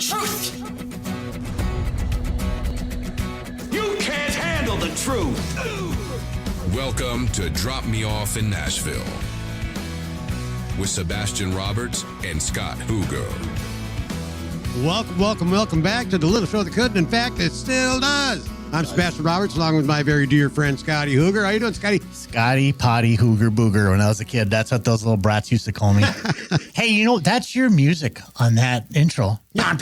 truth. You can't handle the truth. Welcome to Drop Me Off in Nashville with Sabastian Roberts and Scott Huger. Welcome back to the little show that couldn't. In fact, it still does. I'm Sabastian Roberts, along with my very dear friend, Scotty Huger. How you doing, Scotty? Scotty Potty Hooger Booger. When I was a kid, that's what those little brats used to call me. Hey, you know, that's your music on that intro. Yeah.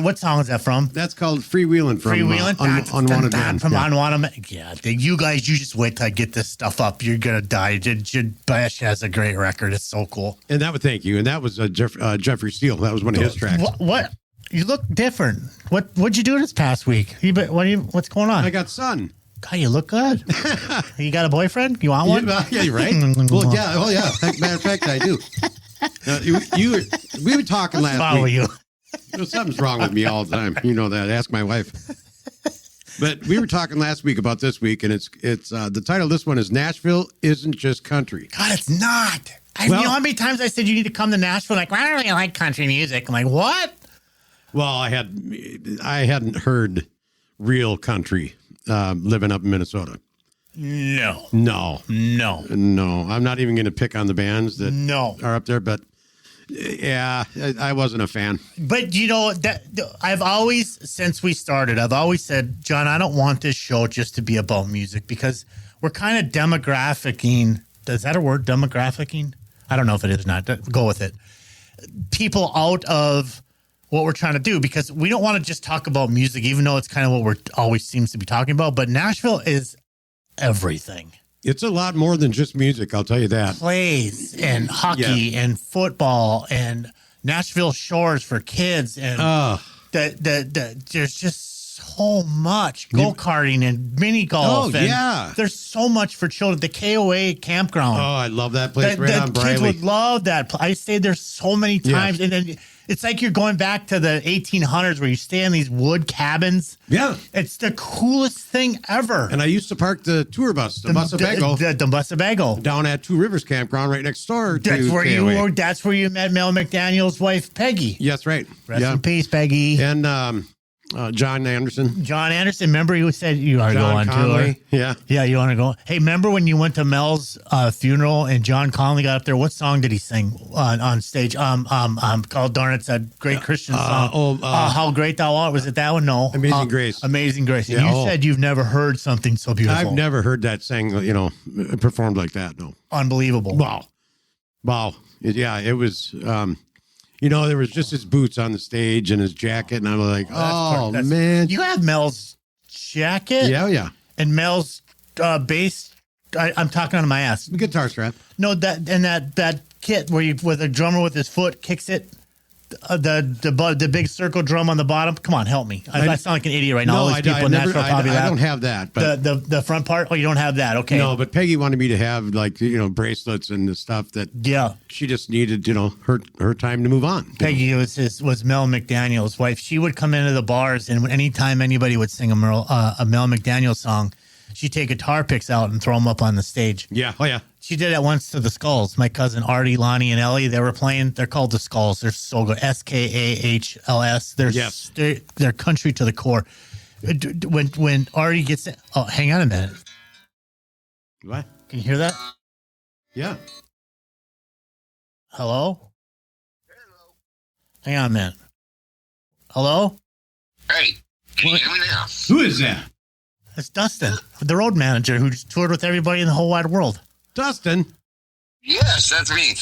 What song is that from? That's called Freewheeling from Unwanted Man. From Unwanted Man. Yeah, you guys, you just wait till I get this stuff up. You're going to die. Bash has a great record. It's so cool. And that would thank you. And that was Jeffrey Steele. That was one of his tracks. What? You look different. What'd you do this past week? What's going on? I got sun. God, you look good. You got a boyfriend? You want one? Yeah, you're right. Well, yeah. Oh, yeah. Matter of fact, I do. We were talking last week. Something's wrong with me all the time. You know that. Ask my wife. But we were talking last week about this week, and it's the title of this one is Nashville Isn't Just Country. God, it's not. You know how many times I said you need to come to Nashville? Like, well, I don't really like country music. I'm like, what? Well, I hadn't heard real country living up in Minnesota. No. I'm not even going to pick on the bands that are up there, but yeah, I wasn't a fan. But you know that I've always, since we started, I've always said, John, I don't want this show just to be about music because we're kind of demographicing. Is that a word? Demographicing? I don't know if it is or not. Go with it. People out of what we're trying to do, because we don't want to just talk about music, even though it's kind of what we're always seems to be talking about. But Nashville is everything. It's a lot more than just music, I'll tell you that. Plays and hockey and football and Nashville Shores for kids. And there's just so much go-karting and mini golf. There's so much for children. The KOA campground. Oh, I love that place right on Briley. Kids would love that. I stayed there so many times. And then it's like you're going back to the 1800s where you stay in these wood cabins. Yeah. It's the coolest thing ever. And I used to park the tour bus, the Busabago, down at Two Rivers Campground right next door to that's where KOA. That's where you met Mel McDaniel's wife, Peggy. Yes, right. Rest in peace, Peggy. And John Anderson. Remember you said you are going to tour? Yeah, you want to go? Hey, remember when you went to Mel's funeral and John Conley got up there? What song did he sing on stage? Called Darn It's a great Christian song. How Great Thou Art. Was it that one? No. Amazing Grace. Amazing Grace. And you said you've never heard something so beautiful. I've never heard that sang, performed like that. No. Unbelievable. Wow. It was. There was just his boots on the stage and his jacket, and I was like, man. You have Mel's jacket? Yeah. And Mel's bass, I'm talking on my ass. The guitar strap. No, that kit where the drummer with his foot kicks it, the big circle drum on the bottom. Come on, help me. I sound like an idiot right now. No, All these people in Nashville probably I don't have that. But the front part? Oh, you don't have that. Okay. No, but Peggy wanted me to have bracelets and the stuff that she just needed, her time to move on. Peggy was Mel McDaniel's wife. She would come into the bars, and anytime anybody would sing a Mel McDaniel song, she'd take guitar picks out and throw them up on the stage. Yeah. Oh, yeah. She did it once to the Skulls. My cousin Artie, Lonnie, and Ellie, they were playing. They're called the Skulls. They're so good. SKAHLS. They're country to the core. When Artie gets in, hang on a minute. What? Can you hear that? Yeah. Hello? Hang on a minute. Hello? Hey, can you hear me now? Who is that? It's Dustin, the road manager who toured with everybody in the whole wide world. Dustin? Yes, that's me.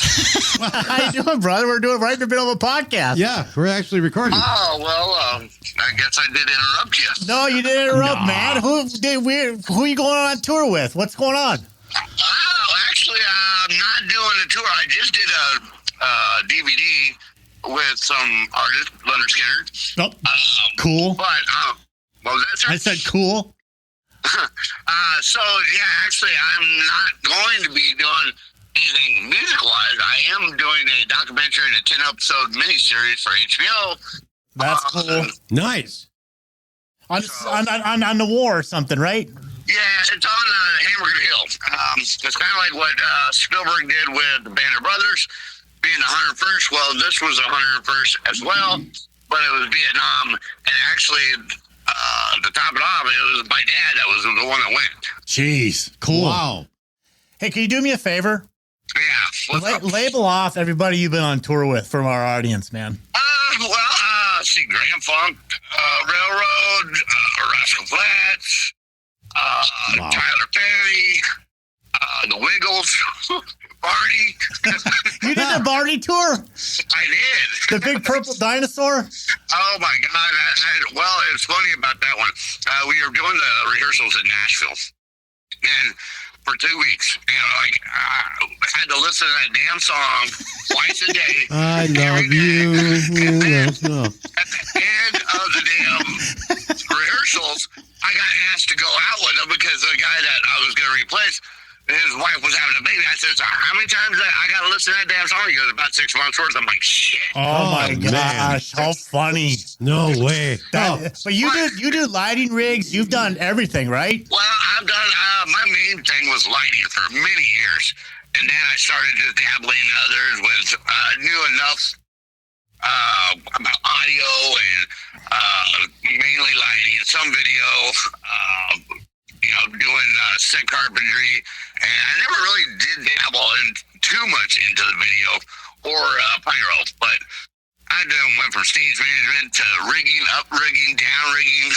How you doing, brother? We're doing right in the middle of a podcast. Yeah, we're actually recording. Oh, well, I guess I did interrupt you. No, you didn't interrupt, man. Who are you going on tour with? What's going on? Oh, actually, I'm not doing a tour. I just did a DVD with some artist, Leonard Skinner. Oh, cool. But, that's I said cool. Actually, I'm not going to be doing anything music-wise. I am doing a documentary and a 10-episode miniseries for HBO. That's cool. Nice. On the war or something, right? Yeah, it's on Hamburger Hill. It's kind of like what Spielberg did with the Band of Brothers, being the 101st. Well, this was the 101st as well. but it was Vietnam, and actually, to top it off, it was my dad that was the one that went. Jeez, cool. Wow. Hey, can you do me a favor? Yeah. Label off everybody you've been on tour with from our audience, man. See, Grand Funk, Railroad, Rascal Flatts, Tyler Perry, the Wiggles, Barney. You did the Barney tour? I did. The big purple dinosaur? Oh, my God. Well, it's funny about that one. We were doing the rehearsals in Nashville. And for 2 weeks, I had to listen to that damn song twice a day. I love you. And then at the end of the damn rehearsals, I got asked to go out with him because the guy that I was going to replace, his wife was having a baby. I said, so how many times I got to listen to that damn song? He goes, about 6 months worth. I'm like, shit. Oh my man. gosh, how funny. No way. But you do lighting rigs. You've done everything, right? Well, I've done, my main thing was lighting for many years. And then I started just dabbling in others with, knew enough about audio and mainly lighting, some video, doing set carpentry. And I never really did dabble in too much into the video or pyro, but I went from stage management to rigging, up rigging, down rigging.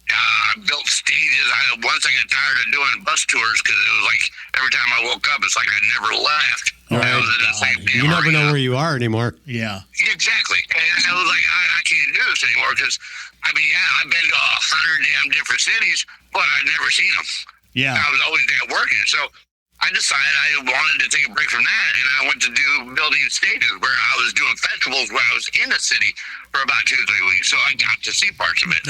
I built stages. Once I got tired of doing bus tours because it was like every time I woke up, it's like I never left. I was in the same You never know where you are anymore. Yeah. Exactly. And I was like, I can't do this anymore because, I've been to 100 damn different cities, but I've never seen them. Yeah. I was always there working. So I decided I wanted to take a break from that, and I went to do building stages where I was doing festivals where I was in the city for about 2 or 3 weeks. So I got to see parts of it.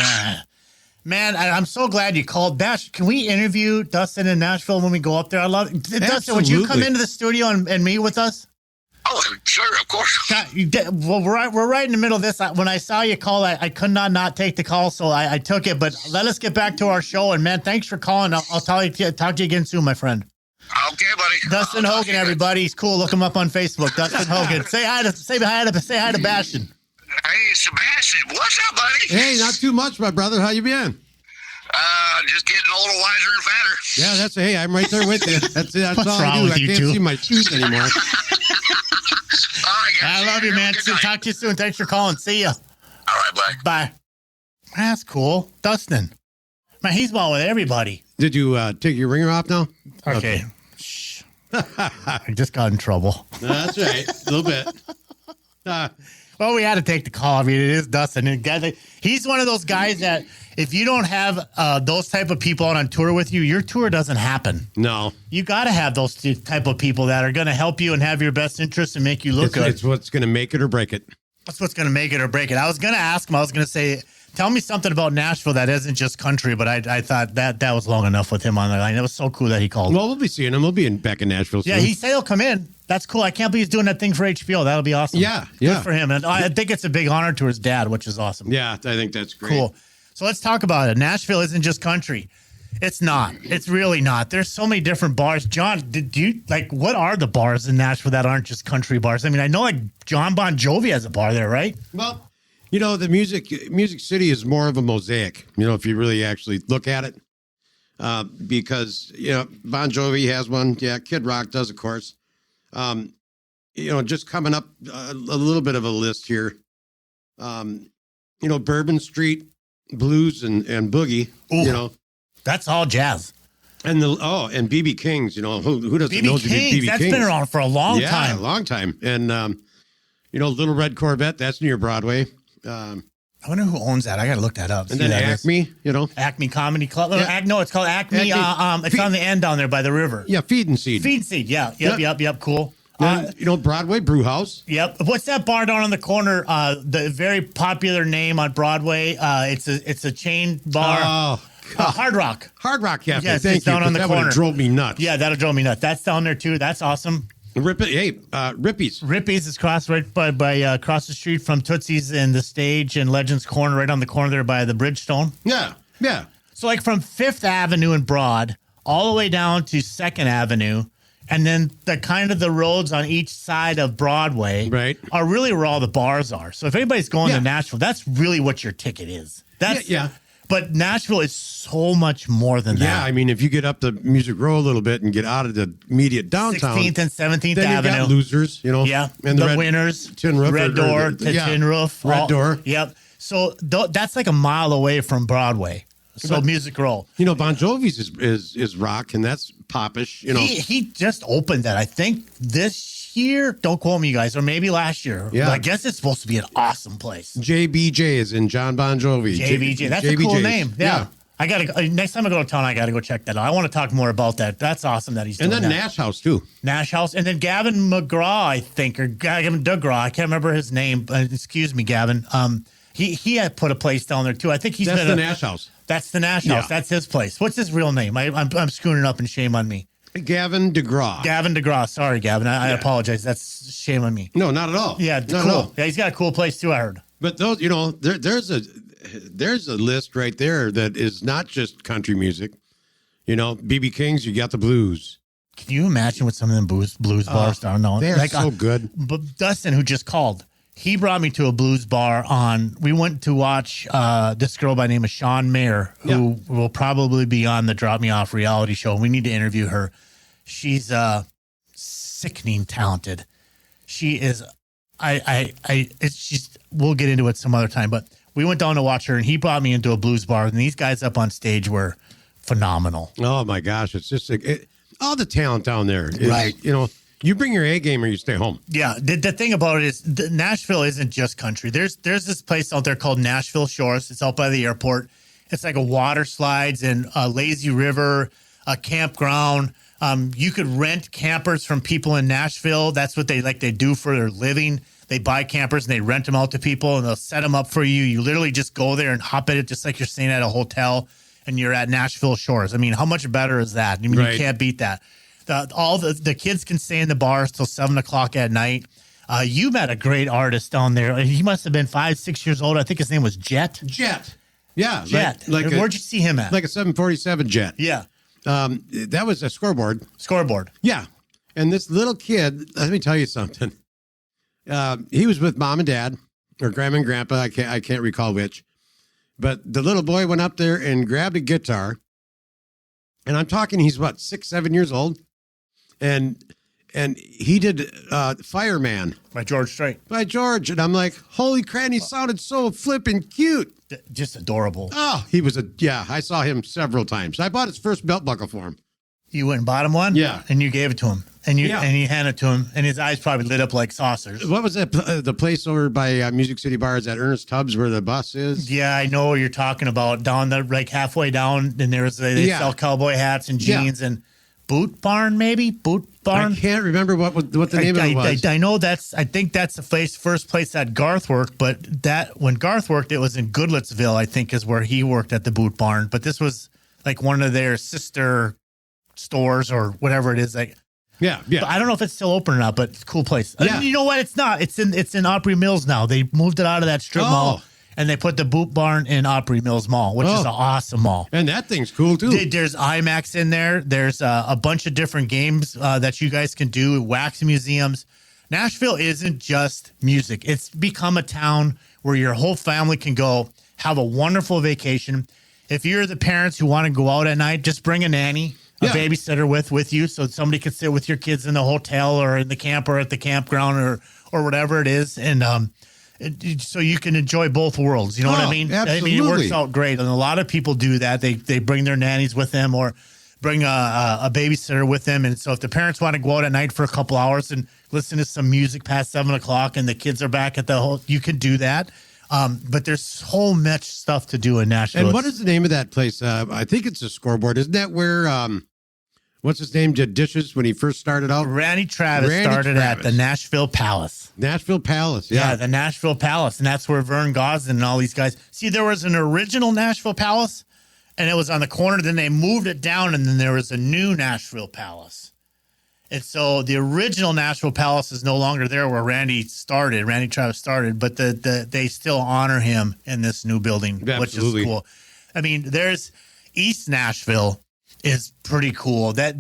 Man, I'm so glad you called. Bash, can we interview Dustin in Nashville when we go up there? I love it. Dustin, would you come into the studio and meet with us? Oh, sure, of course. Well, we're right in the middle of this. When I saw you call, I could not take the call, so I took it. But let us get back to our show. And, man, thanks for calling. I'll talk to you again soon, my friend. Okay, buddy. Dustin Hogan, everybody. He's cool. Look him up on Facebook. Dustin Hogan. Say hi to Bastion. Hey, Sebastian. What's up, buddy? Hey, not too much, my brother. How you been? Just getting a little wiser and fatter. Yeah, hey, I'm right there with you. That's What's all wrong I do. with I you can't two? see my tooth anymore. All right, guys. I love you, man. Good night. Talk to you soon. Thanks for calling. See ya. All right, bye. Bye. That's cool. Dustin. Man, he's ball with everybody. Did you take your ringer off now? Okay. Shh. I just got in trouble. That's right. A little bit. Well, we had to take the call. I mean, it is Dustin. He's one of those guys that if you don't have those type of people out on tour with you, your tour doesn't happen. No. You got to have those type of people that are going to help you and have your best interest and make you look good. It's what's going to make it or break it. That's what's going to make it or break it. I was going to ask him. I was going to say, tell me something about Nashville that isn't just country, but I thought that was long enough with him on the line. It was so cool that he called. Well, we'll be seeing him. We'll be back in Nashville soon. Yeah, he said he'll come in. That's cool. I can't believe he's doing that thing for HBO. That'll be awesome. Yeah. Good for him. And I think it's a big honor to his dad, which is awesome. Yeah, I think that's great. Cool. So let's talk about it. Nashville isn't just country. It's not. It's really not. There's so many different bars. John, what are the bars in Nashville that aren't just country bars? I mean, I know John Bon Jovi has a bar there, right? Well, the Music City is more of a mosaic, if you really actually look at it. Because, Bon Jovi has one. Yeah, Kid Rock does, of course. Just coming up a little bit of a list here. Bourbon Street, Blues and Boogie, Ooh, that's all jazz. And and BB King's, who doesn't know BB King's? That's been around for a long time. Yeah, a long time. And, Little Red Corvette, that's near Broadway. I wonder who owns that. I got to look that up. And then Acme, Acme Comedy Club. Yeah. No, it's called Acme. It's on the end down there by the river. Yeah, Feed and Seed. Feed and Seed, yeah. Yep, cool. Broadway Brew House. Yep. What's that bar down on the corner? The very popular name on Broadway. It's a chain bar. Oh, Hard Rock. Hard Rock Cafe. Yes, Thank it's you. down on the that corner. That drove me nuts. Yeah, that'll drove me nuts. That's down there too. That's awesome. Rippy's. Rippy's is crossed right by across the street from Tootsie's and the Stage and Legends Corner, right on the corner there by the Bridgestone. Yeah. So from 5th Avenue in Broad all the way down to 2nd Avenue, And then the kind of the roads on each side of Broadway Right. are really where all the bars are. So if anybody's going Yeah. to Nashville, that's really what your ticket is. That's Yeah. But Nashville is so much more than Yeah, that. I mean, if you get up the Music Row a little bit and get out of the immediate downtown, 16th and 17th then Avenue. you got Losers, you know. Yeah, and the Red, Winners, Tin Roof, Red Door, Tin Roof, Red Door. Yep. So that's like a mile away from Broadway. So But- Music Row. You know, Bon Jovi's is rock, and that's popish. You know, He just opened that, I think, this year. Don't quote me, you guys, or maybe last year. Yeah. But I guess it's supposed to be an awesome place. JBJ is in John Bon Jovi. JBJ. That's a cool JBJ's. name. Yeah. I gotta next time I go to town, I gotta go check that out. I want to talk more about that. That's awesome that he's doing And then that. Nash House too. Nash House, and then Gavin McGraw, I think, or Gavin DeGraw. I can't remember his name. Excuse me, Gavin. He had put a place down there too. I think he's That's been the Nash House. That's the Nash Yeah. House. That's his place. What's his real name? I'm screwing it up, and shame on me. Gavin DeGraw. Gavin DeGraw. Sorry, Gavin. I apologize. That's shame on me. No, not at all. Yeah, not at cool. all. Yeah, he's got a cool place too, I heard. But those, you know, there's a list right there that is not just country music. You know, BB King's, you got the blues. Can you imagine what some of them blues bars down now? They're so good. But Dustin, who just called, he brought me to a blues bar we went to watch this girl by the name of Sean Mayer, who will probably be on the Drop Me Off reality show. We need to interview her. She's sickening talented. She is, we'll get into it some other time, but we went down to watch her and he brought me into a blues bar and these guys up on stage were phenomenal. Oh my gosh, it's just all the talent down there. Right. You know, you bring your A game or you stay home. Yeah, the thing about it is Nashville isn't just country. There's this place out there called Nashville Shores. It's out by the airport. It's like a water slides and a lazy river, a campground. You could rent campers from people in Nashville. That's what they do for their living. They buy campers and they rent them out to people and they'll set them up for you. You literally just go there and hop at it just like you're staying at a hotel and you're at Nashville Shores. I mean, how much better is that? I mean, Right. You can't beat that. All the kids can stay in the bars till 7 o'clock at night. You met a great artist down there. He must have been 5-6 years old. I think his name was Jet. Yeah. Jet. Where'd you see him at? Like a 747 Jet. Yeah. That was a scoreboard. Scoreboard. Yeah. And this little kid, let me tell you something. He was with mom and dad or grandma and grandpa. I can't recall which. But the little boy went up there and grabbed a guitar. And I'm talking, he's what, 6, 7 years old. And he did Fireman By George Strait. by George. And I'm like, holy crap, he sounded so flippin' cute. Just adorable. Oh, I saw him several times. I bought his first belt buckle for him. You went and bought him one? Yeah. And you gave it to him. And you Yeah. handed it to him. And his eyes probably lit up like saucers. What was that? The place over by Music City Bars at Ernest Tubbs where the bus is? Yeah, I know what you're talking about. Down the halfway down, and they Yeah. sell cowboy hats and Yeah. jeans and Boot Barn, maybe? Boot Barn? I can't remember what the name of it was. I know I think that's the first place that Garth worked, but when Garth worked, it was in Goodlettsville, I think is where he worked at the Boot Barn. But this was like one of their sister stores or whatever it is. Like, Yeah. but I don't know if it's still open or not, but it's a cool place. Yeah. You know what? It's not. It's in Opry Mills now. They moved it out of that strip mall and they put the Boot Barn in Opry Mills Mall, which is an awesome mall. And that thing's cool too. There's IMAX in there. There's a bunch of different games that you guys can do, wax museums. Nashville isn't just music. It's become a town where your whole family can go have a wonderful vacation. If you're the parents who want to go out at night, just bring a nanny, a babysitter with you so somebody can sit with your kids in the hotel or in the camp or at the campground or whatever it is. And so you can enjoy both worlds. You know what I mean? Absolutely. I mean, it works out great. And a lot of people do that. They bring their nannies with them or bring a babysitter with them. And so if the parents want to go out at night for a couple hours and listen to some music past 7 o'clock and the kids are back at you can do that. But there's so much stuff to do in Nashville. And what is the name of that place? I think it's a Scoreboard. Isn't that where, what's his name, did dishes when he first started out? Randy Travis started at the Nashville Palace. Nashville Palace, Yeah, the Nashville Palace. And that's where Vern Gosdin and all these guys. See, there was an original Nashville Palace, and it was on the corner. Then they moved it down, and then there was a new Nashville Palace. And so the original Nashville Palace is no longer there where Randy Travis started, but they still honor him in this new building, Absolutely. which is cool. I mean, there's East Nashville is pretty cool. That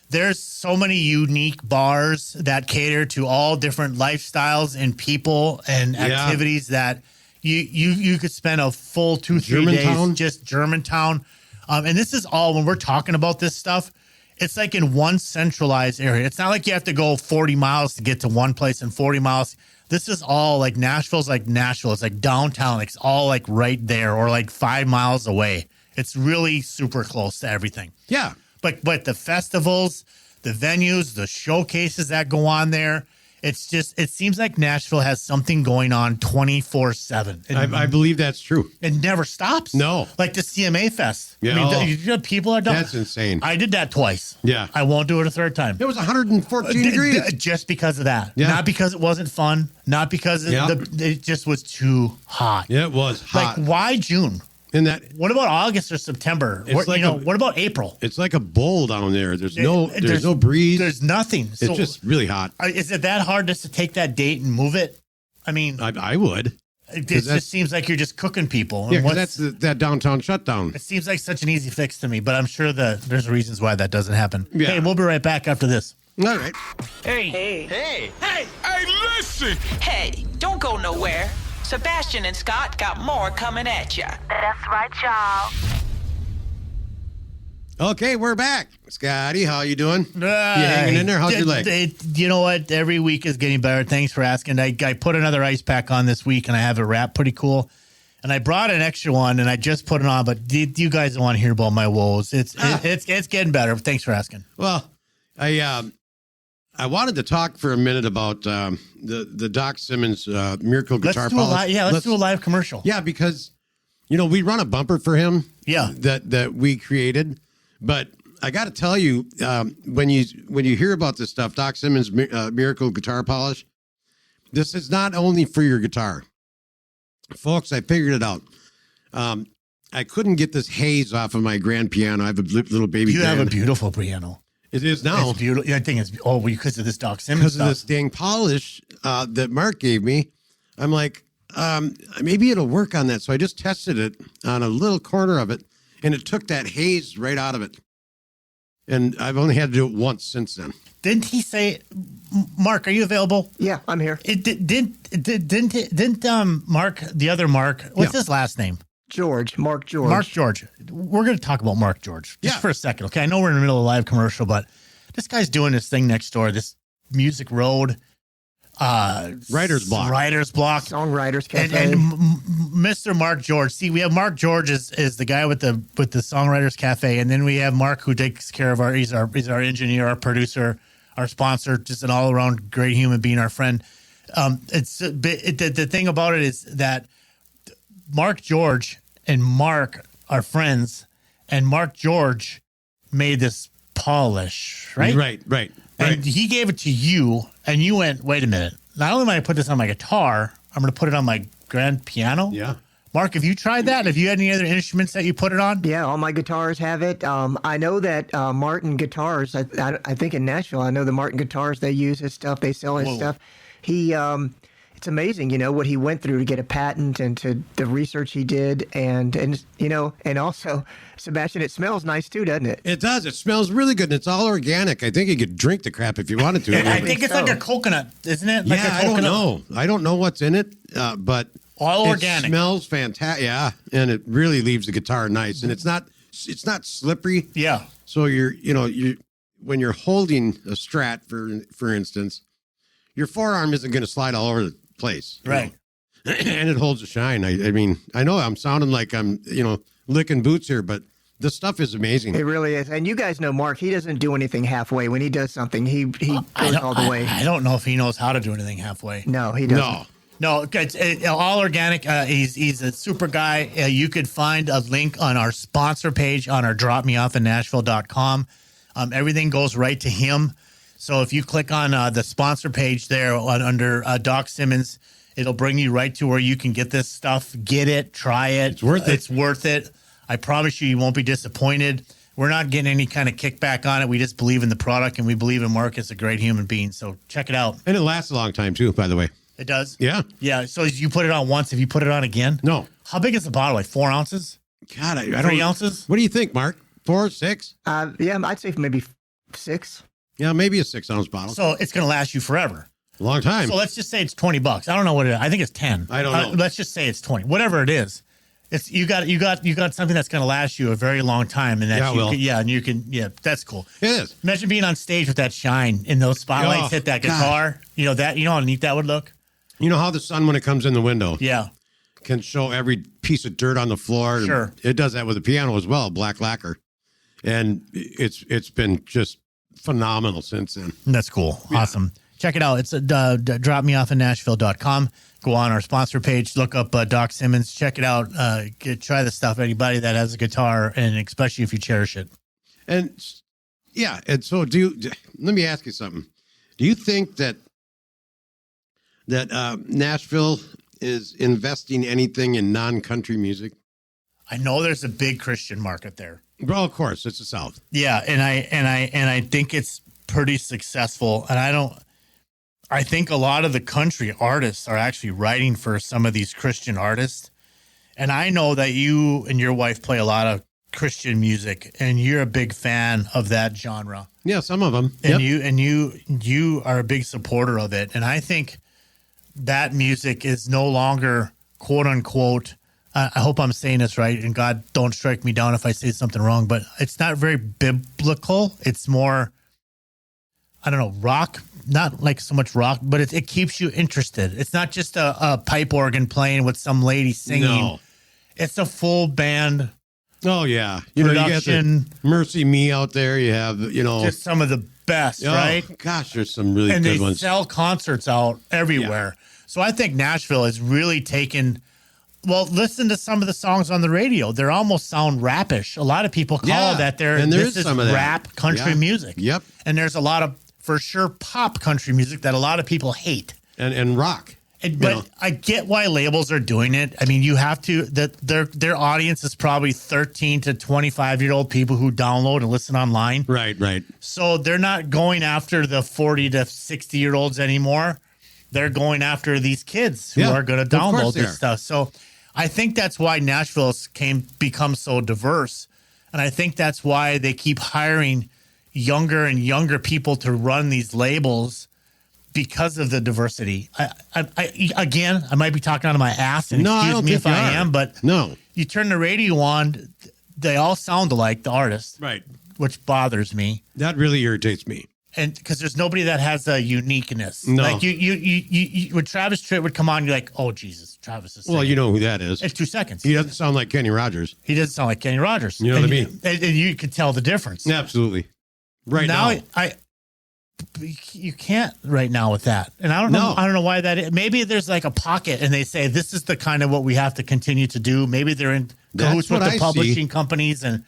there's so many unique bars that cater to all different lifestyles and people and activities that you could spend a full 2-3 days just Germantown. And this is all, when we're talking about this stuff, it's like in one centralized area. It's not like you have to go 40 miles to get to one place and 40 miles. This is all like Nashville's like Nashville. It's like downtown. It's all like right there or like 5 miles away. It's really super close to everything. Yeah. But the festivals, the venues, the showcases that go on there, it seems like Nashville has something going on 24/7. I believe that's true. It never stops. No. Like the CMA Fest. Yeah. People are done. That's insane. I did that twice. Yeah. I won't do it a third time. It was 114 degrees. Just because of that. Yeah. Not because it wasn't fun. Not because it just was too hot. Yeah, it was hot. Like, why June? And that, what about August or September? It's What about April? It's like a bowl down there. There's no breeze. There's nothing. It's just really hot. Is it that hard just to take that date and move it? I mean, I would. It just seems like you're just cooking people. Yeah, because that's that downtown shutdown. It seems like such an easy fix to me, but I'm sure that there's reasons why that doesn't happen. Yeah. Hey, we'll be right back after this. All right. Hey, listen! Hey, don't go nowhere. Sebastian and Scott got more coming at ya. That's right, y'all. Okay, we're back. Scotty, how you doing? You hanging in there? How's your leg? You know what? Every week is getting better. Thanks for asking. I put another ice pack on this week, and I have it wrapped pretty cool. And I brought an extra one, and I just put it on. But you guys don't want to hear about my woes. It's getting better. Thanks for asking. Well, I wanted to talk for a minute about the Doc Simmons Miracle Guitar Polish. Let's do a live commercial. Yeah, because we run a bumper for him. Yeah, that we created. But I got to tell you, when you hear about this stuff, Doc Simmons Miracle Guitar Polish, this is not only for your guitar, folks. I figured it out. I couldn't get this haze off of my grand piano. I have a little baby. You have a beautiful piano. It is now. It's beautiful. I think it's because of this Doc Simmons because stuff. of this dang polish that Mark gave me. I'm like, maybe it'll work on that. So I just tested it on a little corner of it, and it took that haze right out of it. And I've only had to do it once since then. Didn't he say, Mark, are you available? Yeah, I'm here. Didn't Mark, the other Mark, what's his last name? Mark George. Mark George. We're going to talk about Mark George just for a second. Okay. I know we're in the middle of a live commercial, but this guy's doing this thing next door, this Music Road, Writer's Block, Songwriters Cafe. And Mr. Mark George. See, we have Mark George is the guy with the Songwriters Cafe. And then we have Mark who takes care of he's our engineer, our producer, our sponsor, just an all around great human being, our friend. The thing about it is that Mark George and Mark are friends, and Mark George made this polish, right? Right. And he gave it to you, and you went, wait a minute. Not only am I going to put this on my guitar, I'm going to put it on my grand piano. Yeah. Mark, have you tried that? Have you had any other instruments that you put it on? Yeah, all my guitars have it. I know that Martin Guitars, I think in Nashville, I know the Martin Guitars, they use his stuff, they sell his stuff. It's amazing, what he went through to get a patent and to the research he did. And also, Sebastian, it smells nice too, doesn't it? It does. It smells really good. And it's all organic. I think you could drink the crap if you wanted to. I think it's like a coconut, isn't it? Like I don't know. I don't know what's in it, but all organic. It smells fantastic. Yeah, and it really leaves the guitar nice. And it's not slippery. Yeah. So when you're holding a Strat, for instance, your forearm isn't going to slide all over the place. Right. And it holds a shine. I mean, I know I'm sounding like I'm, licking boots here, but the stuff is amazing. It really is. And you guys know Mark, he doesn't do anything halfway. When he does something, he goes all the way. I don't know if he knows how to do anything halfway. No, he doesn't. No, it's all organic. He's a super guy. You could find a link on our sponsor page on our dropmeoffinnashville.com. Everything goes right to him. So if you click on the sponsor page there under Doc Simmons, it'll bring you right to where you can get this stuff. Get it, try it. It's worth it. It's worth it. I promise you won't be disappointed. We're not getting any kind of kickback on it. We just believe in the product, and we believe in Mark as a great human being. So check it out. And it lasts a long time, too, by the way. It does? Yeah. Yeah. So you put it on once. Have you put it on again? No. How big is the bottle? Like 4 ounces? God, I don't. 3 ounces? What do you think, Mark? 4, 6? Yeah, I'd say maybe 6. Yeah, maybe a 6-ounce bottle. So it's going to last you forever. A long time. So let's just say it's $20. I don't know what it is. I think it's 10. I don't know. Let's just say it's 20. Whatever it is. It's you got something that's going to last you a very long time, and that's cool. It is. Imagine being on stage with that shine and those spotlights hit that guitar. God. You know how neat that would look. You know how the sun, when it comes in the window, can show every piece of dirt on the floor. Sure, it does that with the piano as well, black lacquer, and it's been just phenomenal since then. That's cool. Yeah. Awesome. Check it out. It's dropmeoffinnashville.com. Go on our sponsor page, look up Doc Simmons, check it out. Try the stuff. Anybody that has a guitar, and especially if you cherish it. And so let me ask you something. Do you think that Nashville is investing anything in non-country music? I know there's a big Christian market there. Well, of course, it's the South. Yeah, and I think it's pretty successful. And I think a lot of the country artists are actually writing for some of these Christian artists. And I know that you and your wife play a lot of Christian music, and you're a big fan of that genre. Yeah, some of them. And you are a big supporter of it. And I think that music is no longer, quote unquote, I hope I'm saying this right, and God, don't strike me down if I say something wrong, but it's not very biblical. It's more, I don't know, rock. Not like so much rock, but it keeps you interested. It's not just a pipe organ playing with some lady singing. No. It's a full band. Oh, yeah. Production. You got the Mercy Me out there. You have, just some of the best, right? Gosh, there's some really good ones. And they sell concerts out everywhere. Yeah. So I think Nashville has really taken... Well, listen to some of the songs on the radio. They almost sound rapish. A lot of people call that this is rap country music. Yep. And there's a lot of, for sure, pop country music that a lot of people hate. And rock. But I get why labels are doing it. I mean, you have to, their audience is probably 13 to 25-year-old people who download and listen online. Right. So they're not going after the 40 to 60-year-olds anymore. They're going after these kids who are going to download this stuff. So I think that's why Nashville's become so diverse. And I think that's why they keep hiring younger and younger people to run these labels because of the diversity. I might be talking out of my ass, and excuse me if I am, but you turn the radio on, they all sound alike, the artists. Right. Which bothers me. That really irritates me. And because there's nobody that has a uniqueness. No. Like you when Travis Tritt would come on, you're like, oh, Jesus, Travis is singing. Well, you know who that is. It's 2 seconds. He doesn't sound like Kenny Rogers. He doesn't sound like Kenny Rogers. You know what I mean? And you can tell the difference. Absolutely. Right now. You can't right now with that. And I don't know why that is. Maybe there's like a pocket and they say, this is the kind of what we have to continue to do. Maybe they're in cahoots with the publishing companies. And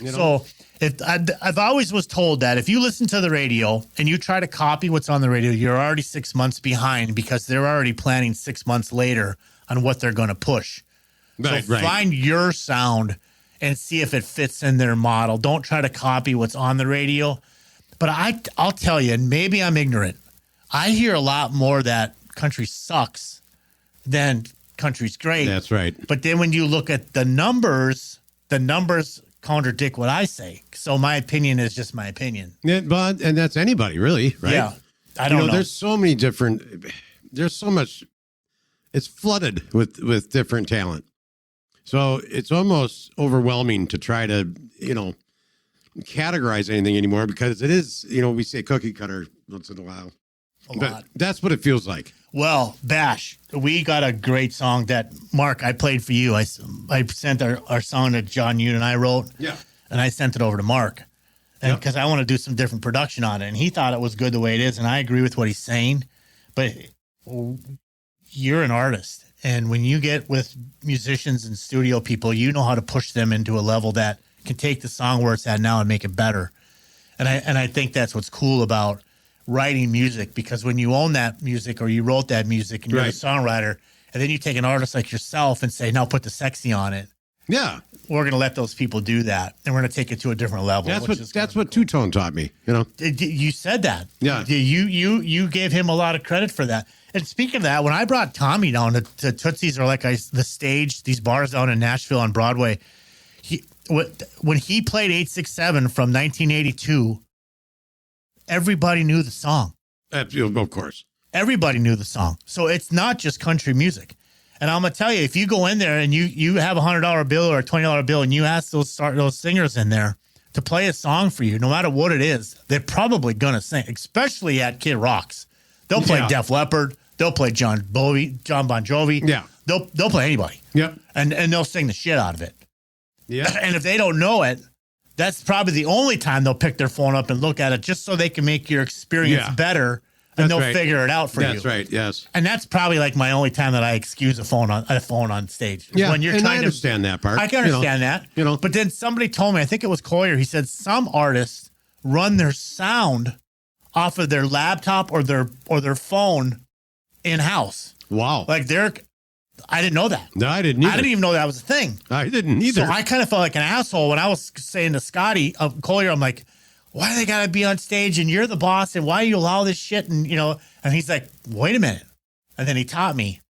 I've always was told that if you listen to the radio and you try to copy what's on the radio, you're already 6 months behind because they're already planning 6 months later on what they're going to push. Right. Find your sound and see if it fits in their model. Don't try to copy what's on the radio. But I'll tell you, and maybe I'm ignorant, I hear a lot more that country sucks than country's great. That's right. But then when you look at the numbers contradict what I say. So my opinion is just my opinion. Yeah, and that's anybody, really, right? Yeah. I don't know. There's so many there's so much, it's flooded with different talent. So it's almost overwhelming to try to, categorize anything anymore because it is, we say cookie cutter once in a while. But that's what it feels like. Well, Bash, we got a great song that, Mark, I played for you. I sent our song that John Yoon and I wrote. Yeah. And I sent it over to Mark because I want to do some different production on it. And he thought it was good the way it is. And I agree with what he's saying. But you're an artist. And when you get with musicians and studio people, you know how to push them into a level that can take the song where it's at now and make it better. And I think that's what's cool about writing music, because when you own that music or you wrote that music and you're a songwriter, and then you take an artist like yourself and say, now put the sexy on it. Yeah. We're going to let those people do that, and we're going to take it to a different level. That's what Two-Tone taught me, You said that. Yeah. You gave him a lot of credit for that. And speaking of that, when I brought Tommy down to Tootsie's, or the stage, these bars down in Nashville on Broadway, when he played 867 from 1982 everybody knew the song. Of course. Everybody knew the song. So it's not just country music. And I'm going to tell you, if you go in there and you have a $100 bill or a $20 bill and you ask those singers in there to play a song for you, no matter what it is, they're probably going to sing, especially at Kid Rock's. They'll play Def Leppard. They'll play John Bon Jovi. Yeah. They'll play anybody. Yep. And they'll sing the shit out of it. Yeah. And if they don't know it, that's probably the only time they'll pick their phone up and look at it just so they can make your experience better, and they'll figure it out for you. That's right. Yes. And that's probably like my only time that I excuse a phone on stage. Yeah. When you're and trying I understand that part. I can understand that. But then somebody told me, I think it was Collier, he said some artists run their sound off of their laptop or their phone in-house. Wow. Like I didn't know that. No, I didn't either. I didn't even know that was a thing. I didn't either. So I kind of felt like an asshole when I was saying to Scotty Collier, I'm like, why do they got to be on stage and you're the boss and why do you allow this shit? And, and he's like, wait a minute. And then he taught me,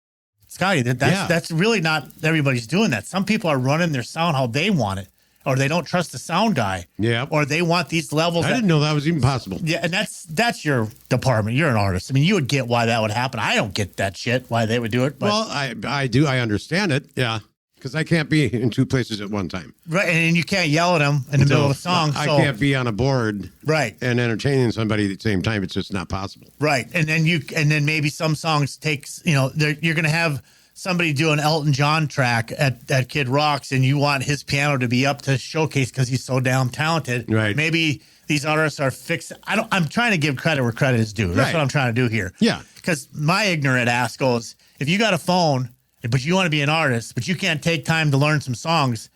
Scotty, that's really not everybody's doing that. Some people are running their sound how they want it, or they don't trust the sound guy. Yeah. Or they want these levels. I didn't know that was even possible. Yeah. And that's your department. You're an artist. I mean, you would get why that would happen. I don't get that shit, why they would do it. But. Well, I do. I understand it. Yeah. Because I can't be in two places at one time. Right. And you can't yell at them in the middle of a song. I can't be on a board. Right. And entertaining somebody at the same time. It's just not possible. Right. And then maybe some songs takes, you're going to have somebody do an Elton John track at Kid Rock's and you want his piano to be up to showcase because he's so damn talented. Right. Maybe these artists are fixed. I'm trying to give credit where credit is due. That's what I'm trying to do here. Yeah. Because my ignorant ass goes, if you got a phone, but you want to be an artist, but you can't take time to learn some songs,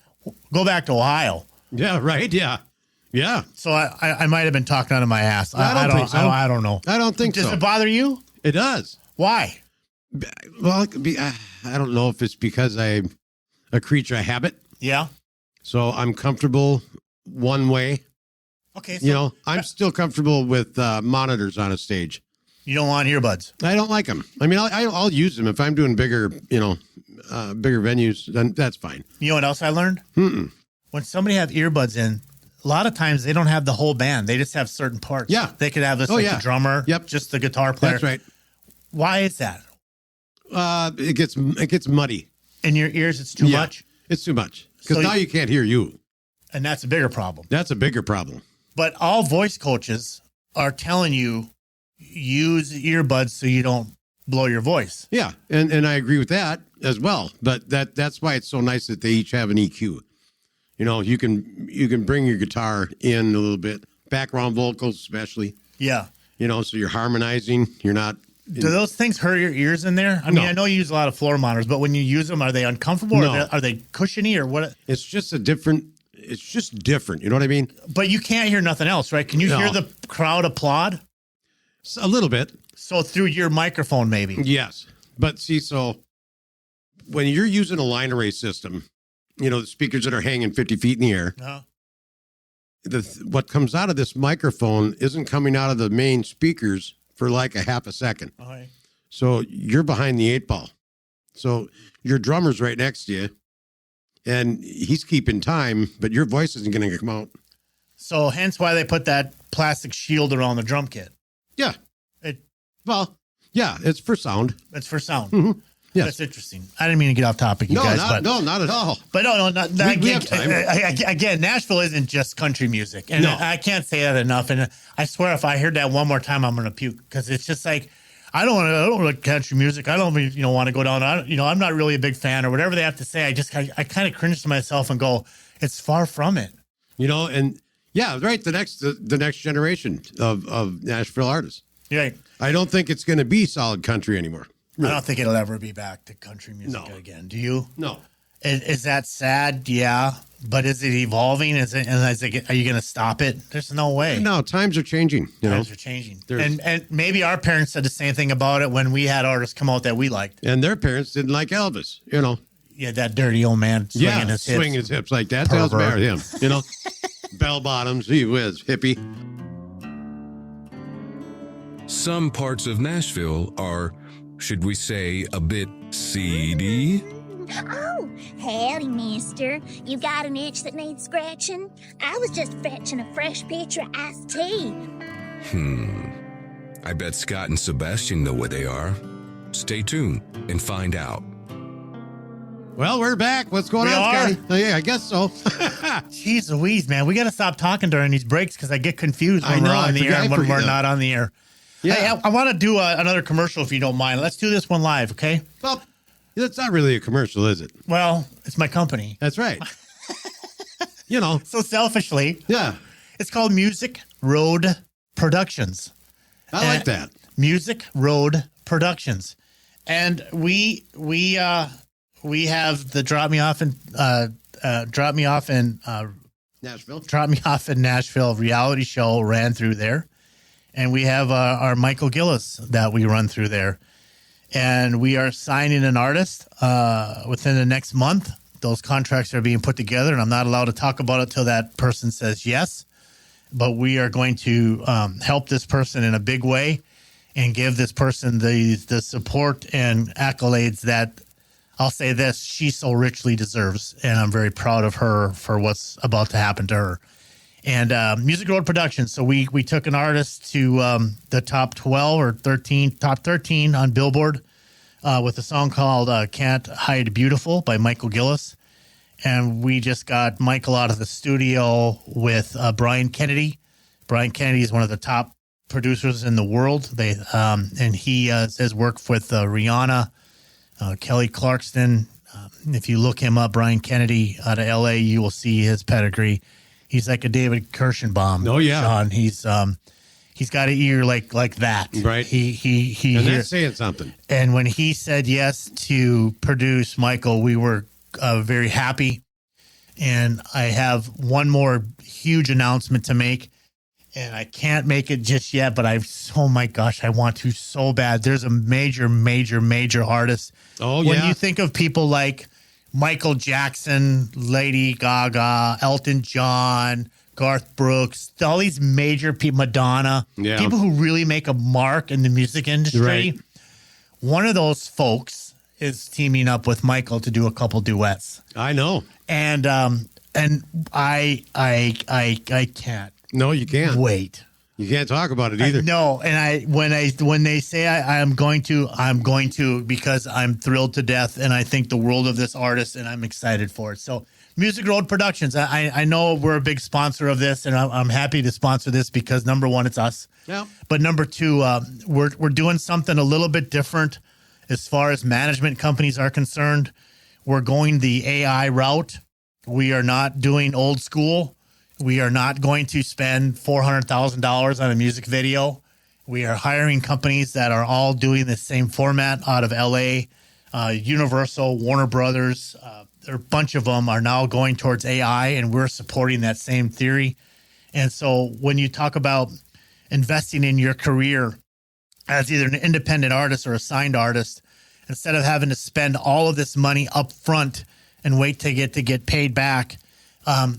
go back to Ohio. Yeah, right. Yeah. Yeah. So I might have been talking out of my ass. I don't think so. I don't know. I don't think so. Does it bother you? It does. Why? Well, it could be, I don't know if it's because I'm a creature of habit. Yeah. So I'm comfortable one way. Okay. So, I'm still comfortable with monitors on a stage. You don't want earbuds? I don't like them. I mean, I'll use them if I'm doing bigger, bigger venues. Then that's fine. You know what else I learned? When somebody have earbuds in, a lot of times they don't have the whole band. They just have certain parts. Yeah. They could have this the drummer. Yep. Just the guitar player. That's right. Why is that? It gets muddy. In your ears, it's too much? It's too much. Because now you can't hear you. And that's a bigger problem. That's a bigger problem. But all voice coaches are telling you use earbuds so you don't blow your voice. Yeah, and I agree with that as well. But that's why it's so nice that they each have an EQ. You can bring your guitar in a little bit, background vocals especially. Yeah. So you're harmonizing. You're not. Do those things hurt your ears in there? I mean, I know you use a lot of floor monitors, but when you use them, are they uncomfortable? No. Or are they cushiony or what? It's just different. You know what I mean? But you can't hear nothing else, right? Can you hear the crowd applaud? A little bit. So through your microphone, maybe. Yes. But see, so when you're using a line array system, the speakers that are hanging 50 feet in the air, what comes out of this microphone isn't coming out of the main speakers for like a half a second. Okay. So you're behind the 8-ball. So your drummer's right next to you, and he's keeping time, but your voice isn't going to come out. So hence why they put that plastic shield around the drum kit. Yeah. It's for sound. It's for sound. Mm-hmm. Yes. That's interesting. I didn't mean to get off topic, guys. Not at all. But We have time. Again, Nashville isn't just country music. And I can't say that enough. And I swear if I heard that one more time, I'm going to puke. Because it's just like, I don't like country music. I don't want to go down. I'm not really a big fan or whatever they have to say. I kind of cringe to myself and go, it's far from it. And yeah, right. The next generation of Nashville artists. Right. I don't think it's going to be solid country anymore. Really. I don't think it'll ever be back to country music again. Do you? No. Is that sad? Yeah. But is it evolving? Are you going to stop it? There's no way. No, times are changing. Times are changing. And maybe our parents said the same thing about it when we had artists come out that we liked. And their parents didn't like Elvis, Yeah, that dirty old man swinging his hips. Swinging his hips like that. Tells me about him, Bell bottoms, he was hippie. Some parts of Nashville are, should we say, a bit seedy? Oh, howdy, mister. You got an itch that needs scratching? I was just fetching a fresh pitcher of iced tea. I bet Scott and Sebastian know where they are. Stay tuned and find out. Well, we're back. What's going on, Scotty? Oh, yeah, I guess so. Jeez Louise, man. We got to stop talking during these breaks because I get confused when we're on the air and when we're not on the air. Yeah. Hey, I want to do another commercial if you don't mind. Let's do this one live, okay? Well, it's not really a commercial, is it? Well, it's my company. That's right. So selfishly. Yeah. It's called Music Road Productions. I like that. Music Road Productions. And we have the Drop Me Off in Nashville reality show ran through there. And we have our Michael Gillis that we run through there. And we are signing an artist within the next month. Those contracts are being put together, and I'm not allowed to talk about it till that person says yes. But we are going to help this person in a big way and give this person the support and accolades that, I'll say this, she so richly deserves. And I'm very proud of her for what's about to happen to her. And Music Road Productions. So we took an artist to the top 12 or 13 on Billboard with a song called Can't Hide Beautiful by Michael Gillis. And we just got Michael out of the studio with Brian Kennedy. Brian Kennedy is one of the top producers in the world. And he has worked with Rihanna, Kelly Clarkson. If you look him up, Brian Kennedy out of L.A., you will see his pedigree. He's like a David Kirschenbaum. Oh yeah, Sean. He's got an ear like that. Right. He. And that's saying something. And when he said yes to produce Michael, we were very happy. And I have one more huge announcement to make, and I can't make it just yet. But oh my gosh, I want to so bad. There's a major artist. Oh yeah. When you think of people like Michael Jackson, Lady Gaga, Elton John, Garth Brooks, all these major people, Madonna, people who really make a mark in the music industry. Right. One of those folks is teaming up with Michael to do a couple duets. I know. And I can't. No, you can't. Wait. You can't talk about it either. No, and when they say I'm going to because I'm thrilled to death and I think the world of this artist and I'm excited for it. So Music Road Productions. I know we're a big sponsor of this and I'm happy to sponsor this because number one, it's us. Yeah. But number two, we're doing something a little bit different as far as management companies are concerned. We're going the AI route. We are not doing old school. We are not going to spend $400,000 on a music video. We are hiring companies that are all doing the same format out of LA. Universal, Warner Brothers, a bunch of them are now going towards AI, and we're supporting that same theory. And so when you talk about investing in your career as either an independent artist or a signed artist, instead of having to spend all of this money up front and wait to get paid back,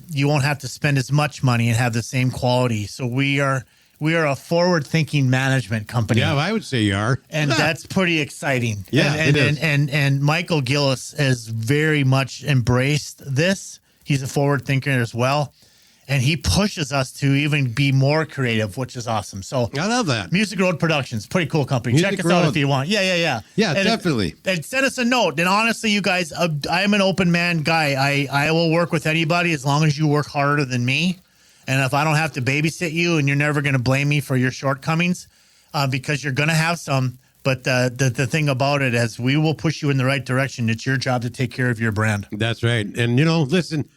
you won't have to spend as much money and have the same quality. So we are a forward-thinking management company. Yeah, I would say you are. And that's pretty exciting. Yeah, and, it is. And Michael Gillis has very much embraced this. He's a forward thinker as well. And he pushes us to even be more creative, which is awesome. So I love that. Music Road Productions, pretty cool company. Music Check us Road. out if you want. Yeah, Yeah, and definitely. And send us a note. And honestly, you guys, I'm an open man guy. I will work with anybody as long as you work harder than me. And if I don't have to babysit you, and you're never going to blame me for your shortcomings, because you're going to have some. But the thing about it is we will push you in the right direction. It's your job to take care of your brand. That's right. And, listen,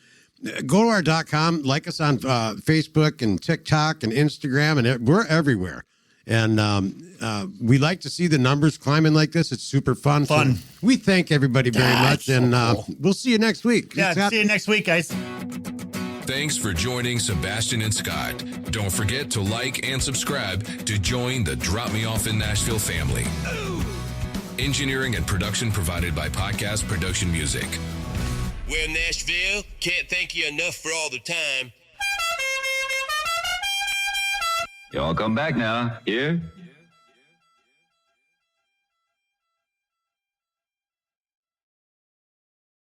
go to our .com, like us on Facebook and TikTok and Instagram, and we're everywhere. And we like to see the numbers climbing like this. It's super fun. So we thank everybody very much, and cool. We'll see you next week. Yeah, see you next week, guys. Thanks for joining Sebastian and Scott. Don't forget to like and subscribe to join the Drop Me Off in Nashville family. Engineering and production provided by Podcast Production Music. Well, Nashville, can't thank you enough for all the time. Y'all come back now. Here?